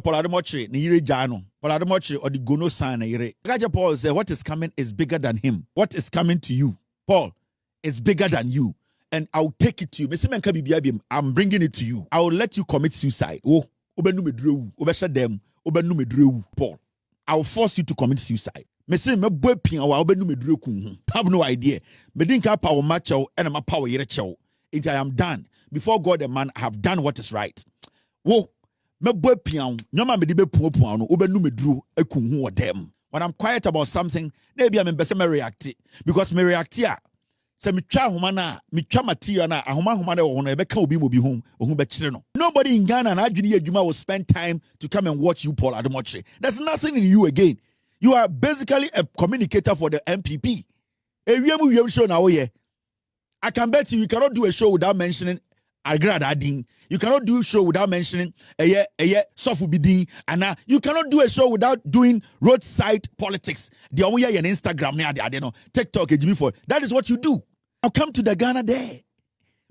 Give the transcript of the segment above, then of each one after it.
Paul Adom Otchere ni yire jano. Paul Adom Otchere or the gono sign na yire. Paul said, what is coming is bigger than him. What is coming to you, Paul, is bigger than you. And I'll take it to you. I'm bringing it to you. I will let you commit suicide. Oh, Paul. I will force you to commit suicide. Have no idea. Power match and my power I am done. Before God and man, I have done what is right. Whoa. When I'm quiet about something, maybe I'm in react because me react here. Se me twa homa material na ahoma na wo no ebeka obi mo bi hom ohun be kire no. Nobody in Ghana na adwene adwuma will spend time to come and watch you, Paul Adom Otchere. There's nothing in you again. You are basically a communicator for the MPP. Ewiem show na wo ye. I can bet you cannot do a show without mentioning Agrad Adin. You cannot do a show without mentioning Sofu Bidin. And you cannot do a show without doing roadside politics. The only on Instagram, TikTok, that is what you do. I'll come to the Ghana there.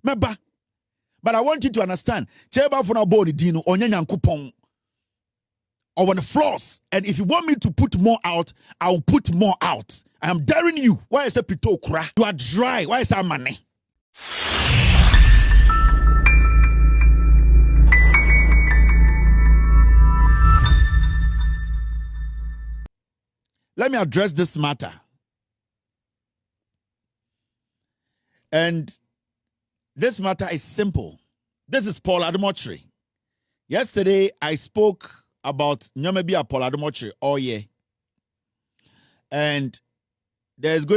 But I want you to understand. Kyei-Baffour na body dino onyanyan kupon or on the floors. And if you want me to put more out, I'll put more out. I am daring you. Why is it pito kra? You are dry. Why is that money? Let me address this matter. And this matter is simple. This is Paul Adom Otchere. Yesterday, I spoke about Nyamebia Paul Adom Otchere all year. And there's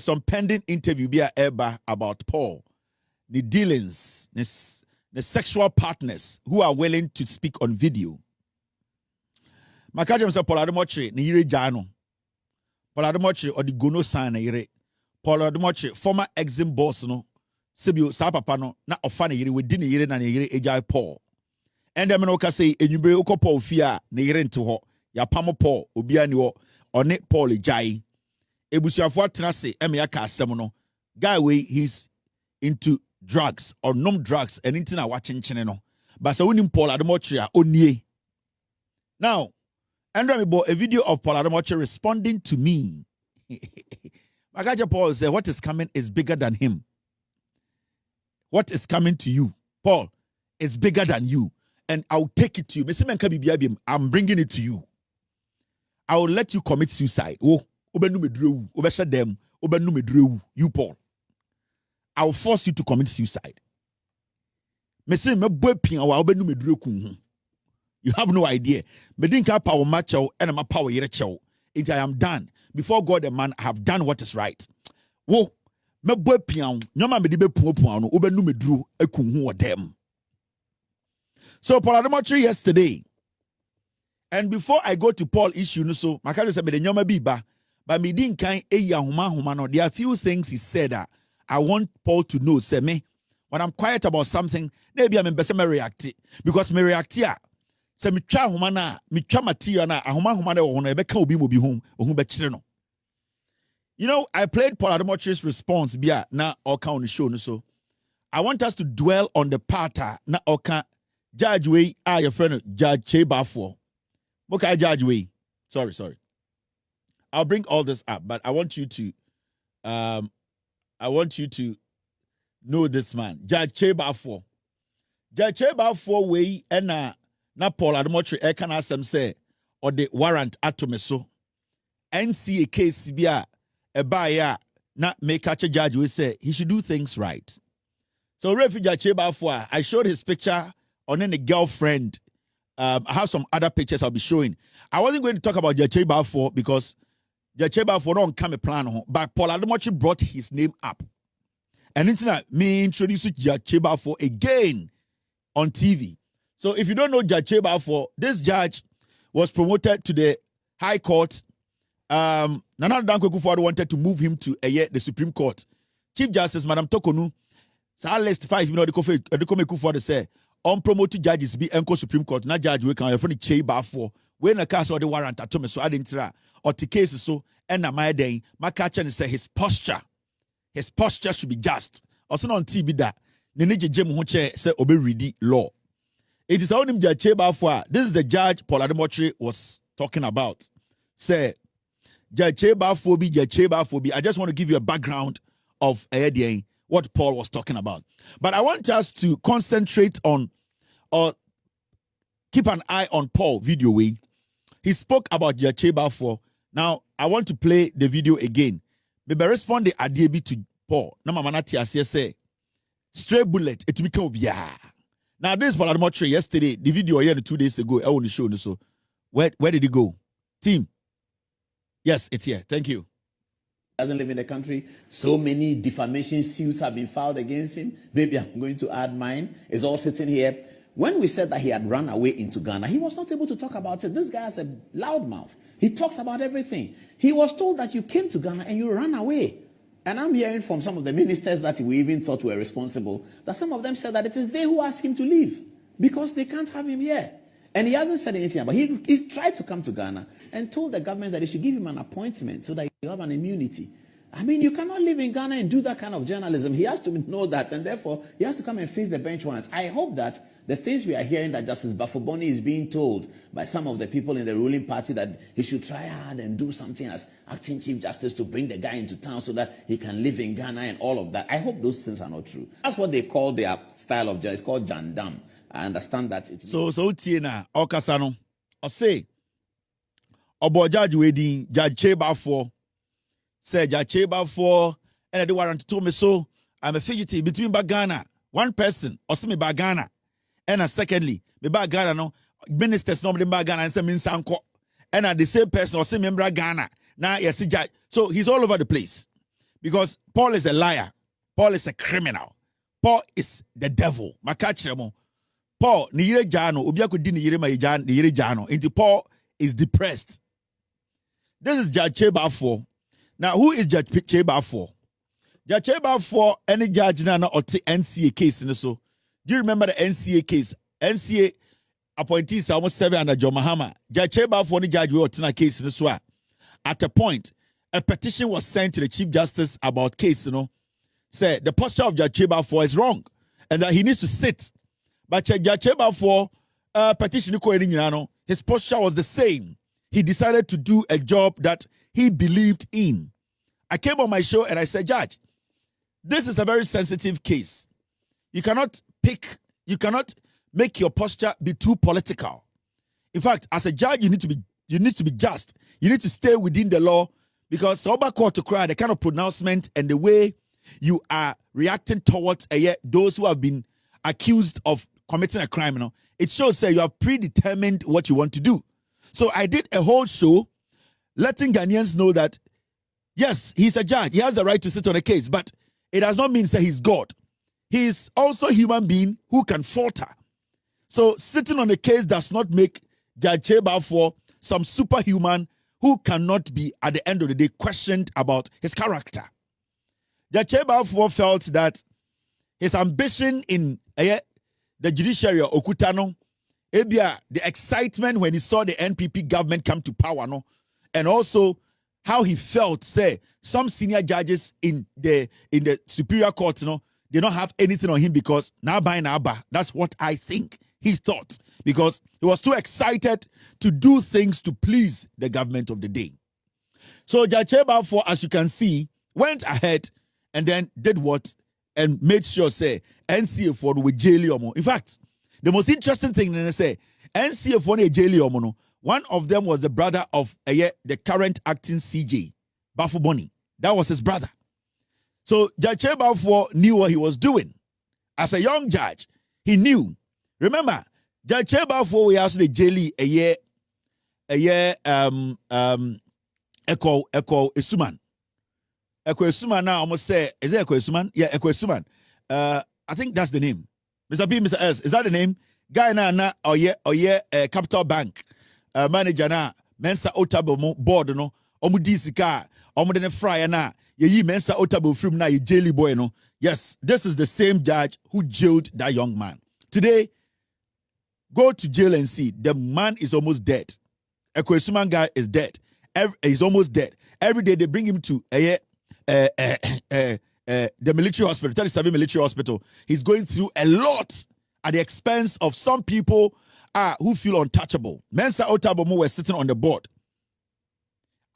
some pending interview via Eba about Paul. The dealings, the sexual partners who are willing to speak on video. Makajem said Paul Adom Otchere ni yire jano. Paul Adom Otchere or the gono sign na yire. Paul Adom Otchere, former exim boss no. Sibio sa papa no na ofa na yire wedi na yire na yire ejai Paul. And them no ka say enyumbre ukọ Paul fia na yire nto ho. Ya pamo Paul obia ni ho one Paul ejai. Ebusuafo atena se eme ya ka asem no. Guy way he's into drugs or nom drugs and into na wachenchene no. But so unim Paul Adom Otchere onie. Now, Andrew me bought a video of Paul Adom Otchere responding to me. Magaja Paul said, what is coming is bigger than him. What is coming to you, Paul, is bigger than you. And I'll take it to you. I'm bringing it to you. I will let you commit suicide. Oh, you, Paul. I will force you to commit suicide. You have no idea. Power match and my power I am done. Before God and man, I have done what is right. Whoa. So Paul Adom Otchere yesterday. And before I go to Paul issue, so my cousin said, but me didn't there are a few things he said that I want Paul to know. Say me, when I'm quiet about something, maybe I'm in react because me react here. Say me twa material na ahoma na wo no ebeka obi mo bi hom ohun be kire no. You know, I played Paul Adom Otchere's response bia na oka on the show no, so I want us to dwell on the part na oka judge way your friend Judge Kyei-Baffour. Okay, judge way. Sorry. I'll bring all this up, but I want you to know this man, Judge Kyei-Baffour. Judge Kyei-Baffour way na Paul Adom Otchere can ask them say or the warrant atome so NCA case bia e ba ya na make catch a judge we say he should do things right. So refugee Kyei-Baffour, I showed his picture on any girlfriend. I have some other pictures I'll be showing. I wasn't going to talk about Kyei-Baffour because Kyei-Baffour don't come a plan on, but Paul Adom Otchere brought his name up. And internet me introduce Kyei-Baffour again on TV. So if you don't know Judge Kyei-Baffour, this judge was promoted to the High Court. Nana Dankwa Akufo-Addo wanted to move him to the Supreme Court. Chief Justice Madam Tokonu, so list 5 the Akufo-Addo say unpromoted judges be enko Supreme Court. Na judge we can your friend Kyei-Baffour. When a case or the warrant atome so adintra or the case so and na my day my catcher and say his posture should be just. Also on TV that ne neje jem ho che say obe ready law. It is only Judge Kyei-Baffour. This is the judge Paul Adom Otchere was talking about. Say, Judge Kyei-Baffour. I just want to give you a background of what Paul was talking about. But I want us to concentrate on or keep an eye on Paul video way. He spoke about Judge Kyei-Baffour. Now, I want to play the video again. Maybe respond the idea to Paul. Now, Mama Nati say, stray bullet, it become yeah. Now, this is Paul Adom Otchere yesterday. The video here 2 days ago, I want to show you. So, where did he go? Team. Yes, it's here. Thank you. Doesn't live in the country. So many defamation suits have been filed against him. Maybe I'm going to add mine. It's all sitting here. When we said that he had run away into Ghana, he was not able to talk about it. This guy has a loud mouth. He talks about everything. He was told that you came to Ghana and you ran away. And I'm hearing from some of the ministers that we even thought were responsible, that some of them said that it is they who asked him to leave because they can't have him here. And he hasn't said anything about it. He's tried to come to Ghana and told the government that they should give him an appointment so that you have an immunity. I mean, you cannot live in Ghana and do that kind of journalism. He has to know that, and therefore, he has to come and face the bench once. I hope that the things we are hearing that Justice Baffour is being told by some of the people in the ruling party that he should try hard and do something as acting Chief Justice to bring the guy into town so that he can live in Ghana and all of that. I hope those things are not true. That's what they call their style of justice. It's called Jandam. I understand that. So Tiena, Okasano, or say, Obo Judge Wedding, Judge Kyei-Baffour, say Judge Kyei-Baffour, and I do warrant to me so I'm a fugitive between Bagana, one person, or see me Bagana, and secondly, me Bagana no ministers normally Bagana and say Minsanko, and the same person or see member Ghana. Now yes, judge. So he's all over the place because Paul is a liar, Paul is a criminal, Paul is the devil. Makachemo. Paul ni yire jano obi akodi ni yire ma ni yire jano into Paul is depressed. This is Judge Kyei-Baffour. Now who is Judge Kyei-Baffour? Judge Kyei-Baffour any judge na or NCA case in so. Do you remember the NCA case? NCA appointees almost 7 under John Mahama. Judge Kyei-Baffour any judge we or case in so. At a point, a petition was sent to the Chief Justice about case, say the posture of Judge Kyei-Baffour is wrong and that he needs to sit. But Judge Kyei-Baffour petition his posture was the same. He decided to do a job that he believed in. I came on my show and I said, Judge, this is a very sensitive case. You cannot make your posture be too political. In fact, as a judge, you need to be just. You need to stay within the law because Soba Court to cry, the kind of pronouncement and the way you are reacting towards those who have been accused of committing a crime, it shows that you have predetermined what you want to do. So I did a whole show letting Ghanaians know that, yes, he's a judge. He has the right to sit on a case, but it does not mean that he's God. He is also a human being who can falter. So sitting on a case does not make Judge Kyei-Baffour some superhuman who cannot be, at the end of the day, questioned about his character. Judge Kyei-Baffour felt that his ambition in the judiciary Okutano, the excitement when he saw the NPP government come to power, and also how he felt, say, some senior judges in the superior court, they don't have anything on him because that's what I think he thought, because he was too excited to do things to please the government of the day. So Judge Kyei-Baffour, as you can see, went ahead and then did what? And made sure, say, NCA for with jail. In fact, the most interesting thing they say, NCA for jail. One of them was the brother of the current acting CJ, Baffour. That was his brother. So Judge Kyei-Baffour knew what he was doing. As a young judge, he knew. Remember, Judge Kyei-Baffour we asked the jail Echo Esuman. Echo Esuman now almost say, is it Echo Esuman? Yeah, Echo Esuman. I think that's the name. Mr. P, Mr. S, is that the name? Guy na Capital Bank manager na Mensa Otabo board no omu disika omu de fry na ye Mensa Otabo film na ye jaily boy no. Yes, this is the same judge who jailed that young man. Today, go to jail and see. The man is almost dead. Echo Esuman guy is dead. He's almost dead. Every day they bring him to the military hospital, 37 military hospital. He's going through a lot at the expense of some people who feel untouchable. Mensa Otabomo were sitting on the board.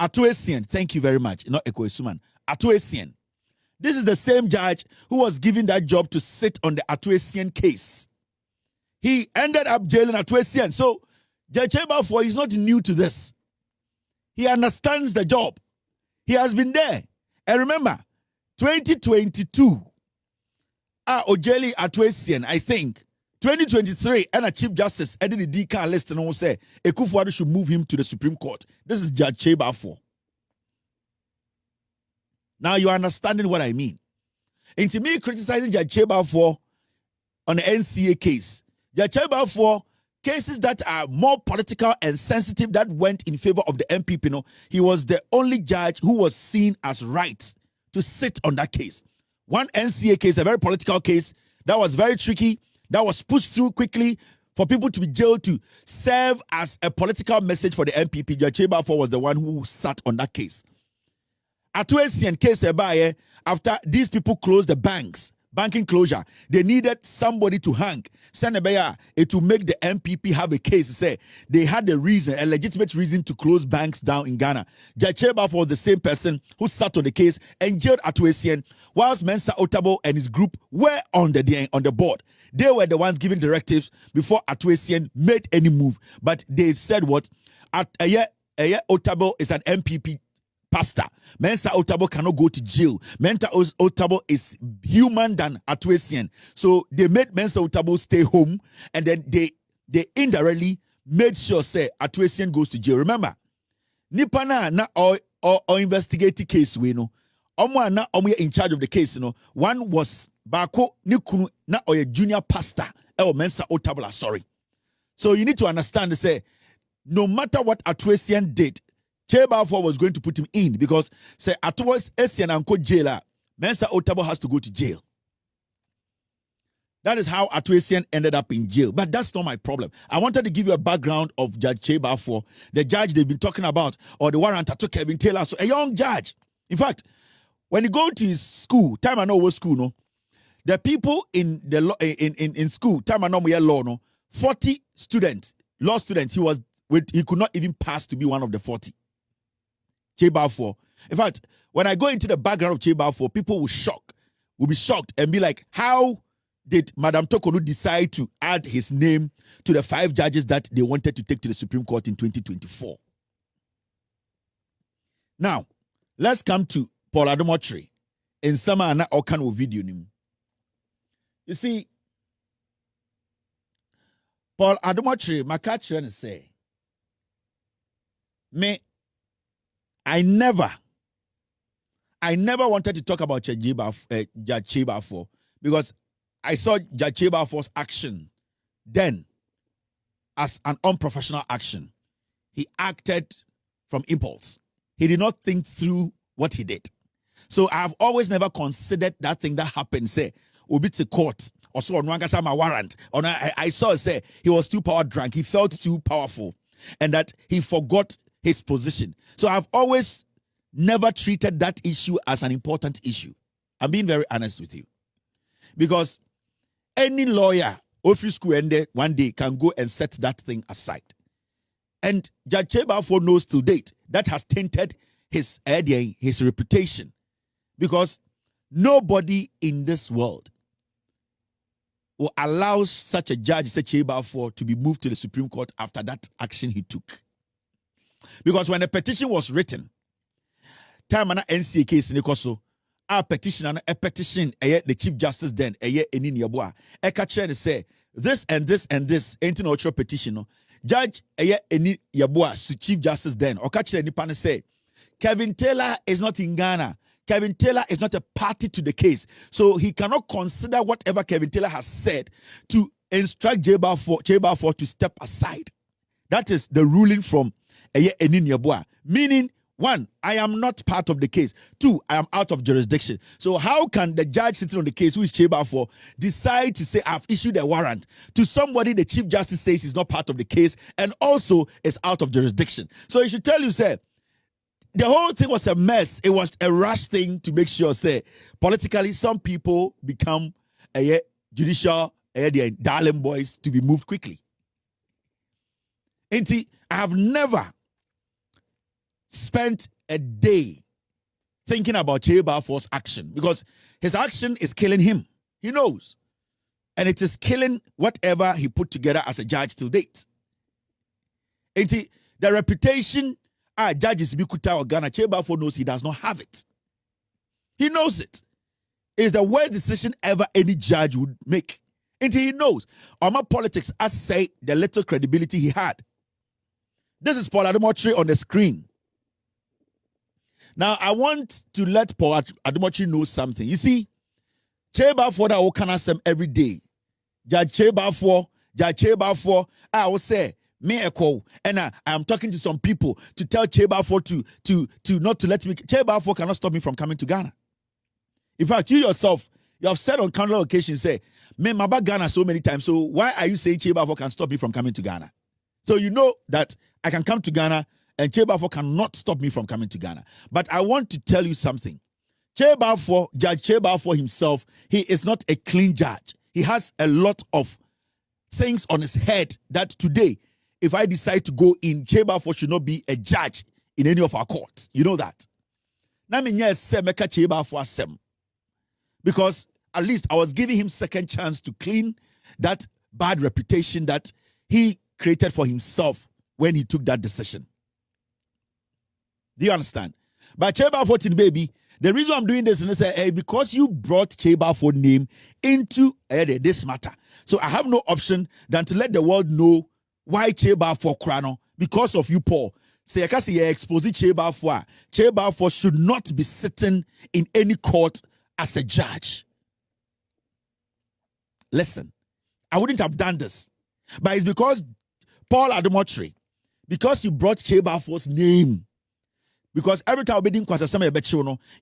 Atuesian, thank you very much. Not Ekoesuman. Atuesian. This is the same judge who was given that job to sit on the Atuesian case. He ended up jailing Atuesian. So Judge Kyei-Baffour is not new to this. He understands the job. He has been there. And remember, 2022, Ojeli Atuesian, I think, 2023, and a Chief Justice, Eddie D. list and say Ekufuado should move him to the Supreme Court. This is Judge Kyei-Baffour. Now you are understanding what I mean. And to me, criticizing Judge Kyei-Baffour on the NCA case, Judge Kyei-Baffour, cases that are more political and sensitive that went in favor of the MPP, no, he was the only judge who was seen as right to sit on that case. One NCA case, a very political case, that was very tricky, that was pushed through quickly for people to be jailed to serve as a political message for the MPP. Judge Kyei-Baffour was the one who sat on that case. Atuesian case after these people closed the banking closure, they needed somebody to hang. It to make the MPP have a case. Say they had a legitimate reason to close banks down in Ghana. Judge Kyei-Baffour was the same person who sat on the case and jailed Atuesian, whilst Mensa Otabil and his group were on the board. They were the ones giving directives before Atuesian made any move. But they said what? Otabil is an MPP pastor. Mensa Otabil cannot go to jail. Mensa Otabil is human than Atuesian. So they made Mensa Otabil stay home, and then they indirectly made sure say Atuesian goes to jail. Remember, Nipana na or investigative case we know. Na in charge of the case, you know. One was Bako Nikunu na or a junior pastor or Mensa Otabil. Sorry. So you need to understand say no matter what Atuesian did, Kyei-Baffour was going to put him in because say Atuesian and jailer, Mensa Otabil has to go to jail. That is how Atuesian ended up in jail. But that's not my problem. I wanted to give you a background of Judge Kyei-Baffour, the judge they've been talking about, or the warrant that took Kevin Taylor. So a young judge. In fact, when you go to his school, time I know what school, no, the people in the in school, time I know my law, no, 40 students, law students, he could not even pass to be one of the 40. Kyei-Baffour. In fact, when I go into the background of Kyei-Baffour, people will be shocked and be like, how did Madam Tokonu decide to add his name to the 5 judges that they wanted to take to the Supreme Court in 2024? Now, let's come to Paul Adom Otchere in some kind of video. You see, Paul Adom Otchere, my catcher and say, I never wanted to talk about Judge Kyei-Baffour because I saw Judge Kyei-Baffour's action then as an unprofessional action. He acted from impulse. He did not think through what he did. So I've always never considered that thing that happened, say, Obi to court, or so on my warrant. Or I saw, say, he was too power drunk. He felt too powerful and that he forgot his position. So I've always never treated that issue as an important issue. I'm being very honest with you. Because any lawyer, office school ended one day can go and set that thing aside. And Judge Kyei-Baffour knows to date that has tainted his reputation. Because nobody in this world will allow such a judge, such Kyei-Baffour, to be moved to the Supreme Court after that action he took. Because when the petition was written, time and NCA case in the our petition the Chief Justice then Eni Yabua catcher say this and this and this ain't no petition no Judge Eni Yabua Chief Justice then or catcher ni pan say Kevin Taylor is not in Ghana. Kevin Taylor is not a party to the case, so he cannot consider whatever Kevin Taylor has said to instruct Kyei-Baffour to step aside. That is the ruling from Eni Yabua, meaning 1, I am not part of the case. 2, I am out of jurisdiction. So how can the judge sitting on the case, who is Kyei-Baffour, decide to say I've issued a warrant to somebody the Chief Justice says is not part of the case and also is out of jurisdiction? So he should tell you, say, the whole thing was a mess. It was a rush thing to make sure, say, politically, some people become judicial darling boys to be moved quickly. And I have never spent a day thinking about Kyei-Baffour's action, because his action is killing him. He knows. And it is killing whatever he put together as a judge to date. And the reputation judges Bikuta or Ghana, Kyei-Baffour knows he does not have it. He knows it. It's the worst decision ever any judge would make. And he knows. Oma politics, as say, the little credibility he had. This is Paul Adom Otchere on the screen. Now, I want to let Paul Adom Otchere know something. You see, Kyei-Baffour that will can ask him every day. Judge Kyei-Baffour, I will say, me echo, and I am talking to some people to tell Kyei-Baffour to not to let me. Kyei-Baffour cannot stop me from coming to Ghana. In fact, you yourself, you have said on countless occasions, say, me maba Ghana so many times, so why are you saying Kyei-Baffour can stop me from coming to Ghana? So you know that I can come to Ghana and Kyei-Baffour cannot stop me from coming to Ghana. But I want to tell you something. Kyei-Baffour, Judge Kyei-Baffour himself, he is not a clean judge. He has a lot of things on his head that today, if I decide to go in, Kyei-Baffour should not be a judge in any of our courts. You know that. Now, Kyei-Baffour, because at least I was giving him second chance to clean that bad reputation that he created for himself when he took that decision. Do you understand? But Kyei-Baffour, baby, the reason I'm doing this is because you brought Kyei-Baffour name into this matter. So I have no option than to let the world know why Kyei-Baffour krano, because of you, Paul. Say, I can say, expose Kyei-Baffour. Kyei-Baffour should not be sitting in any court as a judge. Listen, I wouldn't have done this. But it's because Paul Adom Otchere, because you brought Kyei-Baffour's name. Because every time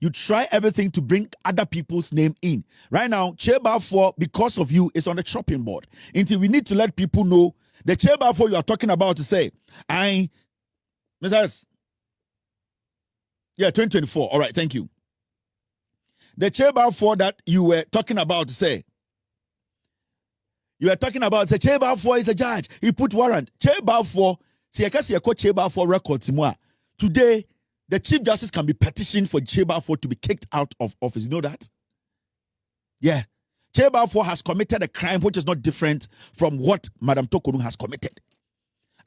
you try everything to bring other people's name in. Right now, Kyei-Baffour, because of you, is on the chopping board. Until we need to let people know the Kyei-Baffour you are talking about to say, Mr. Yeah, 2024. All right, thank you. The Kyei-Baffour that you were talking about to say, you were talking about, say, Kyei-Baffour is a judge. He put warrant. Kyei-Baffour, see, I can see a Kyei-Baffour records more. Today, the Chief Justice can be petitioned for Kyei-Baffour to be kicked out of office. You know that? Yeah. Kyei-Baffour has committed a crime which is not different from what Madam Tokonu has committed.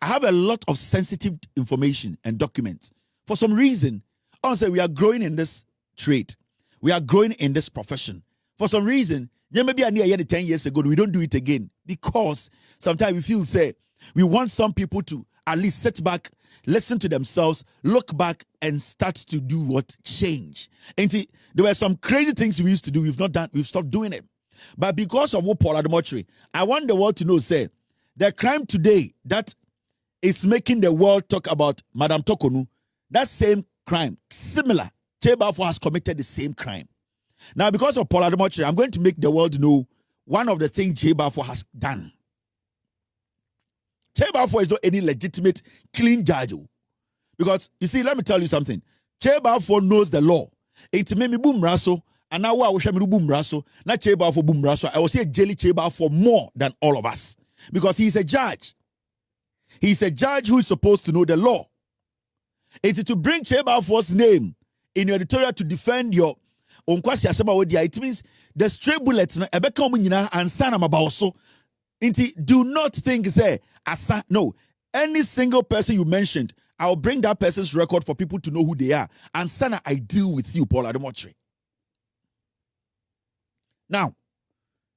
I have a lot of sensitive information and documents. For some reason, I say we are growing in this trade. We are growing in this profession. For some reason, maybe I near 10 years ago, we don't do it again. Because sometimes we feel, say, we want some people to at least sit back, listen to themselves, look back, and start to do what? Change. And there were some crazy things we used to do. We've not done, we've stopped doing it. But because of what Paul Adom Otchere, I want the world to know, say, the crime today that is making the world talk about Madam Tokonu, that same crime, similar, Kyei-Baffour has committed the same crime. Now, because of Paul Adom Otchere, I'm going to make the world know one of the things Kyei-Baffour has done. Kyei-Baffour is not any legitimate, clean judge. Because, you see, let me tell you something. Kyei-Baffour knows the law. It's me boom raso, and now I wish I boom raso, not Kyei-Baffour boom raso. I will say jelly Kyei-Baffour more than all of us. Because he's a judge. He's a judge who is supposed to know the law. It's to bring Kyei-Baffour's name in your editorial to defend your it means the stray bullets and sana mabaoso. Do not think say asa. No, any single person you mentioned, I'll bring that person's record for people to know who they are. And sana, I deal with you, Paul Adom Otchere. Now,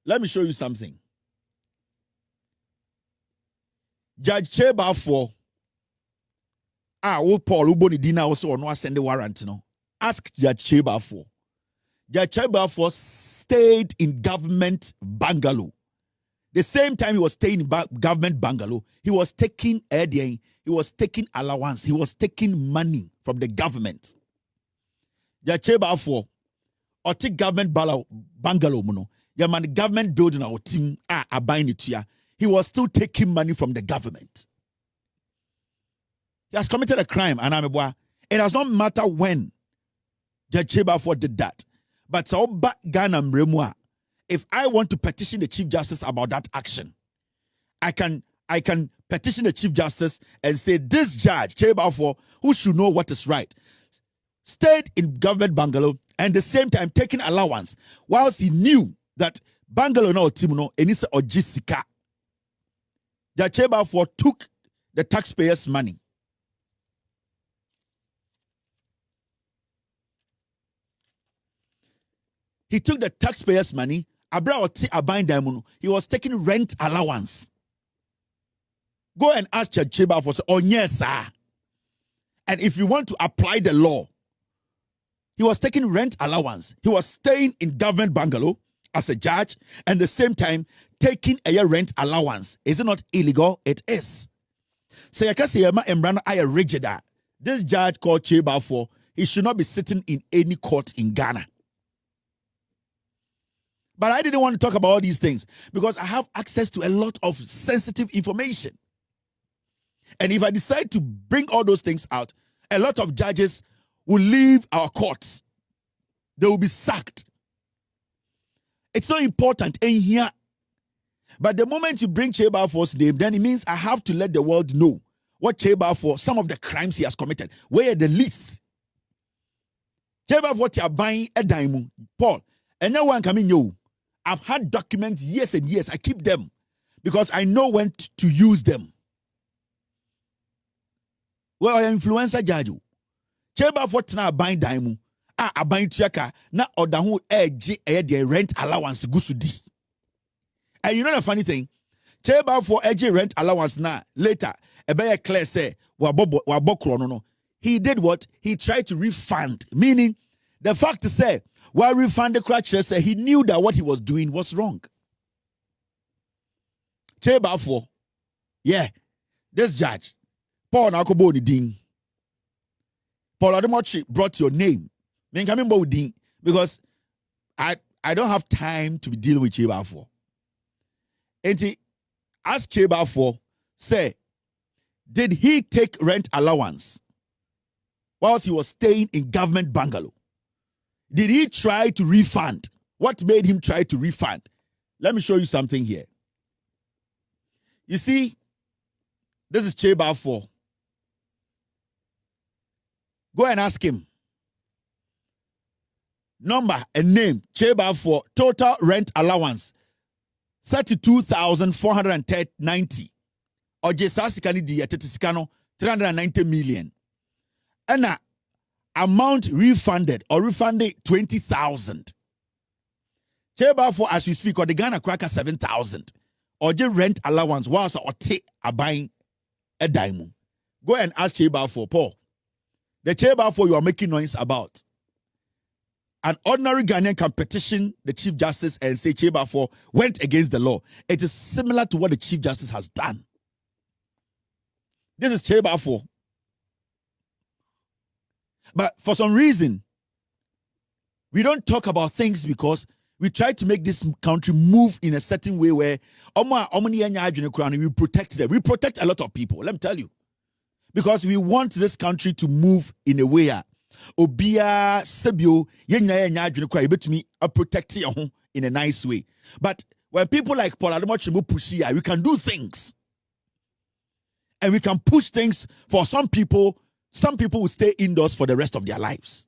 let me show you something. Judge Kyei-Baffour, Paul Uboni Dina also no send the warrant. No, ask Judge Kyei-Baffour. Judge Kyei-Baffour stayed in government bungalow. The same time he was staying in government bungalow, he was taking he was taking allowance, he was taking money from the government. Judge Kyei-Baffour, or take government bungalow, the man government building our team are buying it here. He was still taking money from the government. He has committed a crime, and it does not matter when Judge Kyei-Baffour did that. But so back Ghana mremwa if I want to petition the Chief Justice about that action, I can petition the Chief Justice and say, this judge, Kyei-Baffour, who should know what is right, stayed in government bungalow and at the same time taking allowance, whilst he knew that bungalow no timuno enisa or Jessica. Judge Kyei-Baffour took the taxpayers' money. He took the taxpayers' money. He was taking rent allowance. Go and ask Judge Kyei-Baffour, oh yes, sir. And if you want to apply the law, he was taking rent allowance. He was staying in government bungalow as a judge and at the same time taking a year rent allowance. Is it not illegal? It is. So rigid. This judge called Kyei-Baffour, he should not be sitting in any court in Ghana. But I didn't want to talk about all these things because I have access to a lot of sensitive information. And if I decide to bring all those things out, a lot of judges will leave our courts. They will be sacked. It's not important in here. But the moment you bring Kyei-Baffour's name, then it means I have to let the world know what Kyei-Baffour, some of the crimes he has committed. Where are the lists? Kyei-Baffour, what you are buying a dime, Paul, and no one coming you. I've had documents years and years. I keep them because I know when to use them. Well, I influencer judge. Kyei-Baffour tina buying dime. I buying tiaka na odahu the rent allowance gusudi. And you know the funny thing, Kyei-Baffour rent allowance na later. Ebeye clear say no. He did what? He tried to refund, meaning the fact to say while refund the crutcher say he knew that what he was doing was wrong. Kyei-Baffour, yeah, this judge, Paul Nakoboni Ding. Paul Adom Otchere brought your name. Because I don't have time to be dealing with Kyei-Baffour. And he asked Kyei-Baffour, say, did he take rent allowance whilst he was staying in government bungalow? Did he try to refund? What made him try to refund? Let me show you something here. You see, this is Kyei-Baffour. Go and ask him. Number and name, Kyei-Baffour, total rent allowance, 32,490. Or Jesasikani di Yatetisikano, 390 million. And amount refunded or refunded 20,000. Kyei-Baffour, as we speak, or the Ghana cracker 7,000. Or the rent allowance was or take a buying a diamond. Go and ask Kyei-Baffour, Paul. The Kyei-Baffour you are making noise about. An ordinary Ghanaian can petition the Chief Justice and say Kyei-Baffour went against the law. It is similar to what the Chief Justice has done. This is Kyei-Baffour. But for some reason, we don't talk about things because we try to make this country move in a certain way where we protect them. We protect a lot of people, let me tell you. Because we want this country to move in a way Obia Sebio protect you in a nice way. But when people like Paul Adom Otchere push here, we can do things. And we can push things for some people. Some people will stay indoors for the rest of their lives.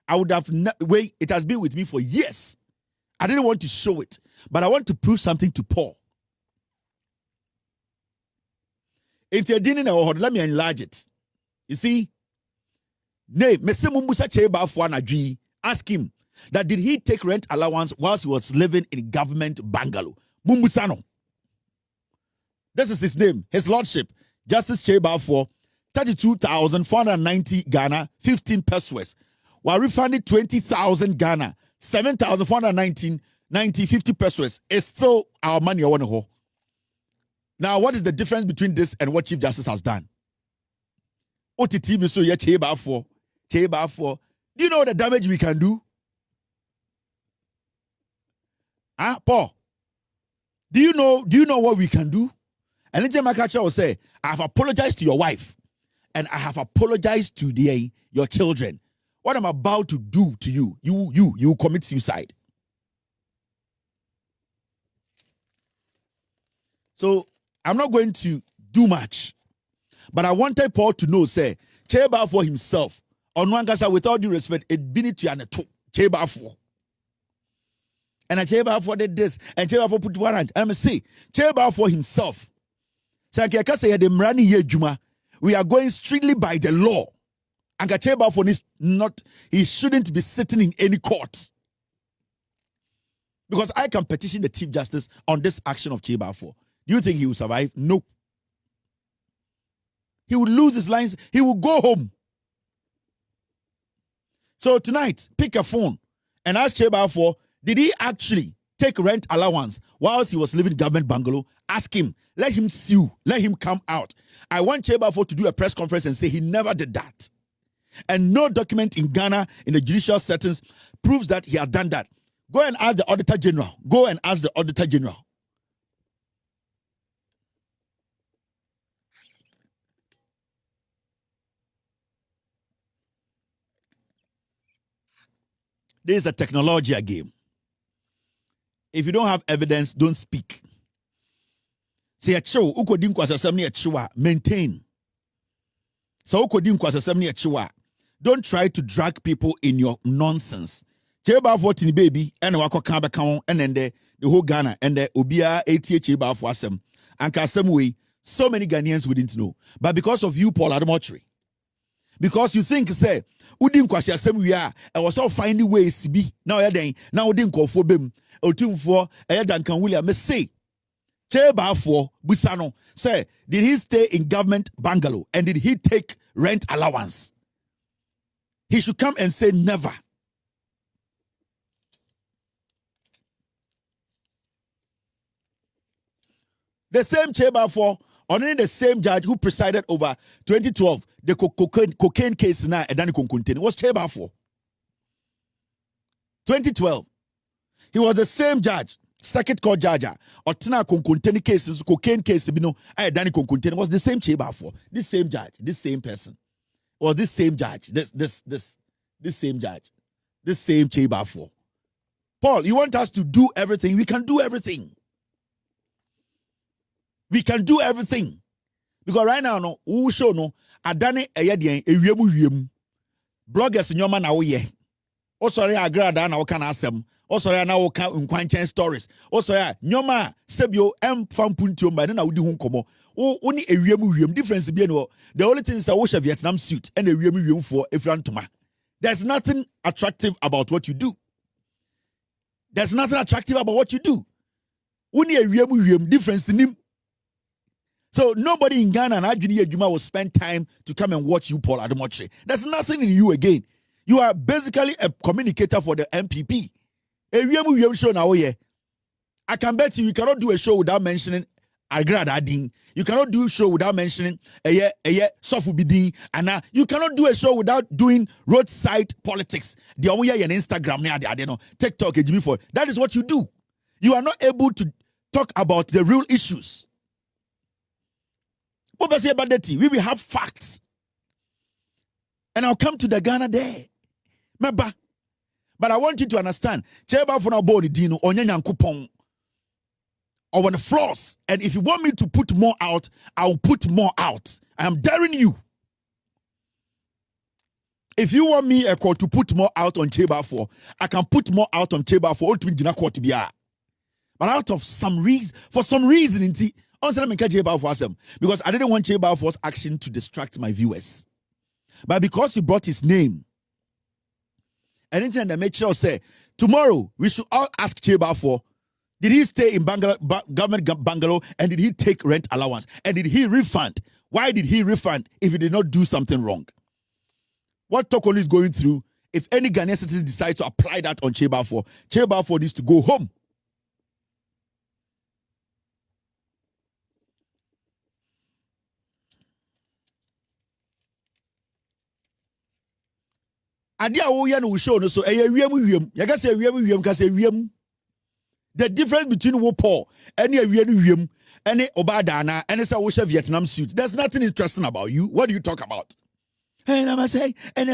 I would have it has been with me for years. I didn't want to show it, but I want to prove something to Paul. Let me enlarge it. You see, ask him that did he take rent allowance whilst he was living in government bungalow? Mumbusano. This is his name, his lordship, Justice Kyei-Baffour, 32,490 Ghana, 15 pesos. While refunding 20,000 Ghana, 7,419, 50 pesos is still our money. Now, what is the difference between this and what Chief Justice has done? OTT, so yeah, Kyei-Baffour. Do you know the damage we can do? Paul? Do you know what we can do? And then Makacha will say, I have apologized to your wife and I have apologized to your children. What I'm about to do to you, you commit suicide. So I'm not going to do much. But I wanted Paul to know, say, Kyei-Baffour himself, on one case, with all due respect, it be to an Kyei-Baffour. And a Kyei-Baffour did this, and Kyei-Baffour put warrant. And I'm say, Kyei-Baffour himself. So I say the Mrani Yejuma, we are going strictly by the law. And Kyei-Baffour is not, he shouldn't be sitting in any court. Because I can petition the Chief Justice on this action of Kyei-Baffour. Do you think he will survive? No. He will lose his lines. He will go home. So tonight, pick a phone and ask Kyei-Baffour, did he actually take rent allowance whilst he was living in government bungalow? Ask him. Let him sue. Let him come out. I want Kyei-Baffour to do a press conference and say he never did that. And no document in Ghana in the judicial settings proves that he had done that. Go and ask the Auditor General. Go and ask the Auditor General. This is a technology game. If you don't have evidence, don't speak. Say a show, ukodin kwasasem a chiwa, maintain. So ukodin kwasasem a chiwa. Don't try to drag people in your nonsense. Kyei-Baffour tini baby, and wako kamba kaon, and then the whole Ghana, and the Obia ATA Kyei-Baffour asem. And kasem way, so many Ghanaians wouldn't know. But because of you, Paul Adom Otchere, because you think, say, Udin kwasi asem we are, I was all finding ways to be. Now now Udin call for bim, Otum for Duncan William. Me say, Kyei-Baffour Busano, say, did he stay in government bungalow and did he take rent allowance? He should come and say never. The same Kyei-Baffour, only the same judge who presided over 2012, the cocaine case now, and then was Kyei-Baffour. 2012. He was the same judge, circuit court judge, or Tina Konkunteni cases, cocaine case, Danny Konkunteni was the same Kyei-Baffour, this same judge, this same person, or this same judge, this same judge, this same Kyei-Baffour. Paul, you want us to do everything? We can do everything. We can do everything. Because right now, no, who show no, adane eyedien ewiemu bloggers nyoma na wo ye. O sorry agrada na wo kan asem. O sorry na wo kan nkwanchen stories. O sorry nyoma sebio fampuntio mba na wo di ho nkomo. Wo ni ewiemu difference bi no. The only thing is that wo share Vietnam suit and ewiemu for efrantoma. There's nothing attractive about what you do. There's nothing attractive about what you do. Wo ni ewiemu difference nim. So nobody in Ghana and Adwini Ejuma will spend time to come and watch you, Paul Adom Otchere. There's nothing in you again. You are basically a communicator for the MPP. I can bet you cannot do a show without mentioning Agrad Adin. You cannot do a show without mentioning Sofu Bidin. And you cannot do a show without doing roadside politics. The only Instagram, TikTok, that is what you do. You are not able to talk about the real issues. We will have facts. And I'll come to the Ghana there. But I want you to understand, Kyei-Baffour na body dino onyanyankopon or on the floors. And if you want me to put more out, I'll put more out. I am daring you. If you want me to put more out on Kyei-Baffour, I can put more out on Kyei-Baffour. But out of some reason, for some reason, because I didn't want Kyei-Baffour's action to distract my viewers. But because he brought his name, anything that made sure say, tomorrow we should all ask Kyei-Baffour, did he stay in government bungalow and did he take rent allowance? And did he refund? Why did he refund if he did not do something wrong? What Tokolo is going through, if any Ghanaian citizen decides to apply that on Kyei-Baffour, Kyei-Baffour needs to go home. Adia wo ya no show no so the difference between wo Paul and wiem and obadana and say wo Vietnam suit, there's nothing interesting about you. What do you talk about? And I say and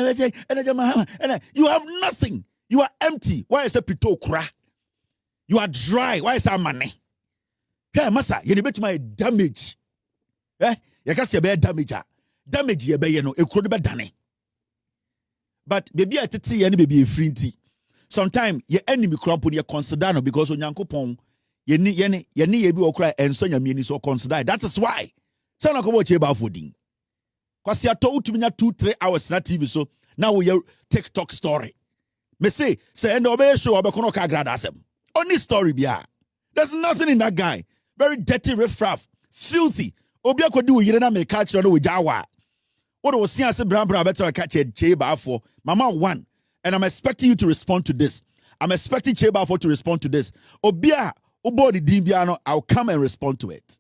you have nothing. You are empty. Why is a pito kra? You are dry. Why is that money? Hey, masa, you bet my damage. You can see a bad damage. Damage ye be no, it could be done. But baby, I tell you, baby, a free tea. Sometimes your enemy crop when you consider no because on yanko pong, ye be okra and son your meaning so consider. That is why. So I go watch about fooding. Because you told to me 2-3 hours na TV so now we your TikTok story. Me say end of show abekono ka grad asem. Only story bia. There's nothing in that guy. Very dirty, riffraff, filthy. Obi akodi wo yire na me catch no we jawa. What was saying as Brown better catch a Kyei-Baffour. Mama one. And I'm expecting you to respond to this. I'm expecting Kyei-Baffour to respond to this. Obia, Obodi Dimbiano, I'll come and respond to it.